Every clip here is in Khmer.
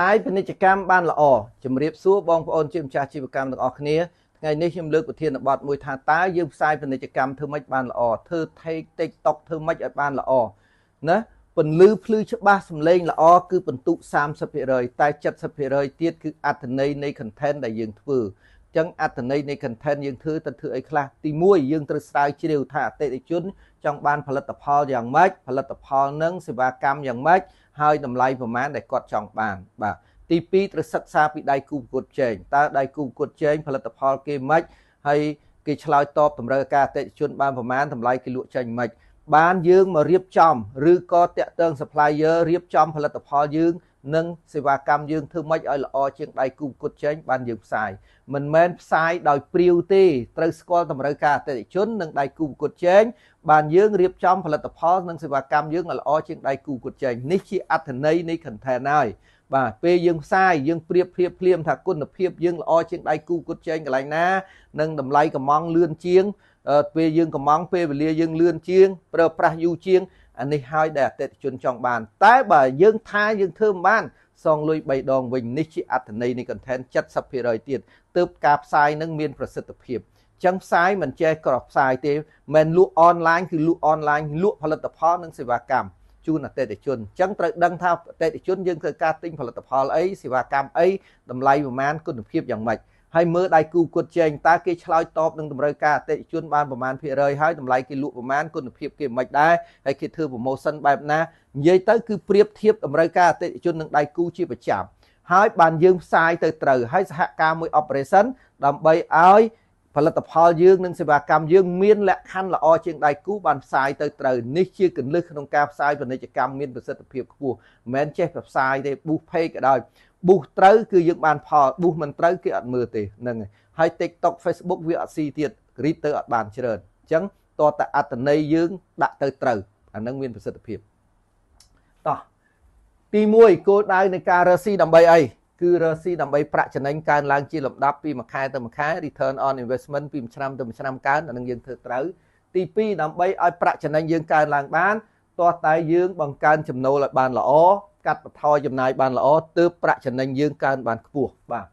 ai bên này cam ban là chấm riệp xua bong ôn chim cha chim cam được kia ngày nay chim lược của thiên là bọt mùi thà tá dương sai bên này cam thưa mấy ban là thưa thay tiktok thưa mấy ban là nè phần lư cho ba sầm lên là cứ phần tụ sam sập rời tai chặt sập rời tiết cứ athenay này content đại dương thưa chẳng athenay này content dương thưa tân thưa ấy kha tì muôi dương từ sai chỉ đều thả tệ để chốn trong banផលិតផលយ៉ាងម៉េចផលិតផលនឹងសេវាកម្មយ៉ាងម៉េចហើយតម្លៃប្រមាណដែលគាត់ចង់បានបាទទី2ត្រូវសិក្សាពីដៃគូប្រកួតជែងតើដៃគូប្រកួតជែងផលិតផលគេម៉េចហើយគេឆ្លើយតបតម្រូវការអតិថិជនបានប្រមាណតម្លៃគេលក់ចេញម៉េចបានយើងមករៀបចំឬក៏តាក់ទង supplier រៀបចំផលិតផលយើងនិងសេវាកម្មយើងធ្វើម៉េចឲ្យល្អជាងដៃគូប្រកួតជែងបានយើងផ្សាយមិនមែនផ្សាយដោយព្រាវទេត្រូវស្គាល់តម្រូវការអតិថិជននិងដៃគូប្រកួតជែងបានយើងរៀបចំផលិតផលនិងសេវាកម្មយើងឲ្យល្អជាងដៃគូប្រកួតជែងនេះជាអត្ថន័យនៃ content ហើយបាទពេលយើងផ្សាយយើងប្រៀបធៀបភ្លាមថាគុណភាពយើងល្អជាងដៃគូប្រកួតជែងកន្លែងណានិងតម្លៃកំងលឿនជាងពេលយើងកំងពេលវេលាយើងលឿនជាងប្រើប្រាស់យូរជាងអានេះហើយដែលអតិថិជនចង់បានតែបើយើងថាយើងធ្វើមិនបានសងលុយ3ដងវិញនេះជាអត្ថន័យនៃ content 70% ទៀតទើបការផ្សាយនឹងមានប្រសិទ្ធភាពចឹងផ្សាយមិនចេះក្រោះផ្សាយទេមិនលក់អនឡាញគឺលក់អនឡាញលក់ផលិតផលនិងសេវាកម្មជូនអតិថិជនចឹងត្រូវដឹងថាអតិថិជនយើងត្រូវការទិញផលិតផលអីសេវាកម្មអីតម្លៃប្រមាណគុណភាពយ៉ាងម៉េចហើយមើលដៃគូគាត់ជែងតើគេឆ្លើយតបនឹងតម្រូវការអតិថិជនបានប្រមាណភាគរយហើយតម្លៃគេលក់ប្រមាណគុណភាពគេមិនដែរហើយគេធ្វើ promotion បែបណានិយាយទៅគឺប្រៀបធៀបតម្រូវការអតិថិជននឹងដៃគូជាប្រចាំហើយបានយើងផ្សាយទៅត្រូវហើយសហការមួយ operation ដើម្បីឲ្យផលិតផលយើងនិងសេវាកម្មយើងមានលក្ខខណ្ឌល្អជាងដៃគូបានផ្សាយទៅត្រូវនេះជាគន្លឹះក្នុងការផ្សាយពាណិជ្ជកម្មមានប្រសិទ្ធភាពខ្ពស់មិនមែនចេះតែផ្សាយទេ boost page ក៏ដោយ boost ត្រូវគឺយើងបានផល boost មិនត្រូវគេអត់មើលទេហ្នឹងហើយ TikTok Facebook វាអត់ស៊ីទៀត read ទៅអត់បានច្រើនអញ្ចឹងតតែអត្តន័យយើងដាក់ទៅត្រូវអាហ្នឹងមានប្រសិទ្ធភាពតោះទី1គោលដៅនៃការរើស៊ីដើម្បីអីគឺរើស៊ីដើម្បីប្រាក់ចំណេញកើនឡើងជាលំដាប់ពីមួយខែទៅមួយខែ return on investment ពីមួយឆ្នាំទៅមួយឆ្នាំកើនអានឹងយើងធ្វើត្រូវទី2ដើម្បីឲ្យប្រាក់ចំណេញយើងកើនឡើងបានទាស់តែយើងបង្កើនចំណូលឲ្យបានល្អកាត់បន្ថយចំណាយបានល្អទើបប្រាក់ចំណេញយើងកើនបានខ្ពស់បាទ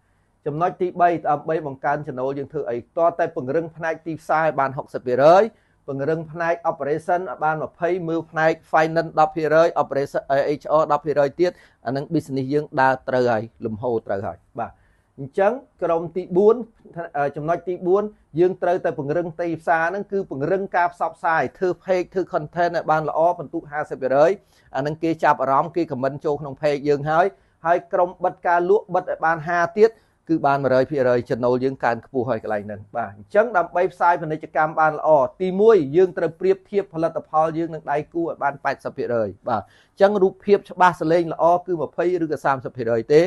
ចំណុចទី3ដើម្បីបង្កើនចំណូលយើងធ្វើអីទាស់តែពង្រឹងផ្នែកទីផ្សារឲ្យបាន 60% ពង្រឹងផ្នែក operation ឲ្យបាន 20 មើលផ្នែក finance 10% operation HR 10% ទៀតអានឹង business យើងដើរត្រូវហើយលំហូរត្រូវហើយបាទអញ្ចឹងក្រុមទី4ចំណុចទី4យើងត្រូវតែពង្រឹងទីផ្សារហ្នឹងគឺពង្រឹងការផ្សព្វផ្សាយធ្វើ page ធ្វើ content ឲ្យបានល្អបន្ទុ 50% អានឹងគេចាប់អារម្មណ៍គេ comment ចូលក្នុង page យើងហើយក្រុមបិទការលក់បិទឲ្យបាន50ទៀតគឺបាន 100% ចំណូលយើងកើនខ្ពស់ហើយកន្លែងហ្នឹងបាទអញ្ចឹងដើម្បីផ្សាយពាណិជ្ជកម្មបានល្អទី1យើងត្រូវប្រៀបធៀបផលិតផលយើងនឹងដៃគូឲ្យបាន 80% បាទអញ្ចឹងរូបភាពច្បាស់សលេងល្អគឺ 20 ឬក៏ 30% ទេ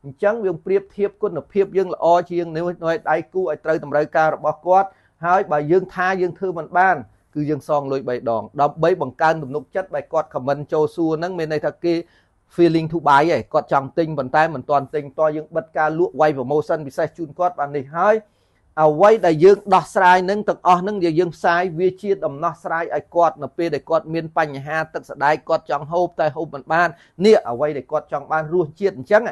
អញ្ចឹងយើងប្រៀបធៀបគុណភាពយើងល្អជាងនេះដៃគូឲ្យត្រូវតម្រូវការរបស់គាត់ហើយបើយើងថាយើងធ្វើមិនបានគឺយើងសងលុយ3ដងដើម្បីបង្កើនទំនុកចិត្តឲ្យគាត់ comment ចូលសួរហ្នឹងមានន័យថាគេ feeling to buy ឯងគាត់ចង់ទិញប៉ុន្តែមិនទាន់ទិញតយើងបិទការលក់វាយ promotion ពិសេសជូនគាត់បាននេះហើយអ្វីដែលយើងដោះស្រាយនឹងទាំងអស់នឹងយើងផ្សាយវាជាដំណោះស្រាយឲ្យគាត់នៅពេលដែលគាត់មានបញ្ហាទឹកស្ដាយគាត់ចង់ហូបតែហូបមិនបាននេះអ្វីដែលគាត់ចង់បានរសជាតិអញ្ចឹង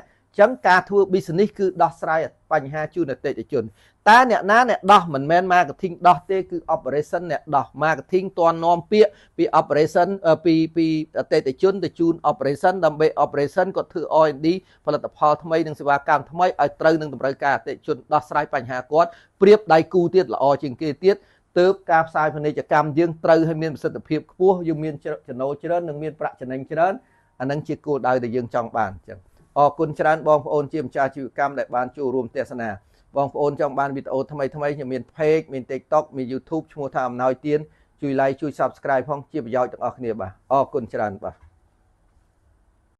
ការធ្វើ business គឺដោះស្រាយបញ្ហាជូនអតិថិជនតែអ្នកណាអ្នកដោះមិនមែន marketing ដោះទេគឺ operation អ្នកដោះ marketing តន់នាំពាក្យពី operation ពីអតិថិជនទៅជូន operation ដើម្បី operation គាត់ធ្វើ R&D ផលិតផលថ្មីនិងសេវាកម្មថ្មីឲ្យត្រូវនឹងតម្រូវការអតិថិជនដោះស្រាយបញ្ហាគាត់ប្រៀបដៃគូទៀតល្អជាងគេទៀតទើបការផ្សាយពាណិជ្ជកម្មយើងត្រូវឲ្យមានប្រសិទ្ធភាពខ្ពស់យើងមានចំណូលច្រើននិងមានប្រាក់ចំណេញច្រើនអានឹងជាគោលដៅដែលយើងចង់បានអញ្ចឹងអរគុណច្រើនបងប្អូនជាម្ចាស់អាជីវកម្មដែលបានចូលរួមទស្សនាបងប្អូនចង់បានវីដេអូថ្មីខ្ញុំមាន page មាន TikTok មាន YouTube ឈ្មោះថាអំណោយទានជួយ like ជួយ Subscribe ផងជាប្រយោជន៍ទាំងអស់គ្នាបាទអរគុណច្រើនបាទ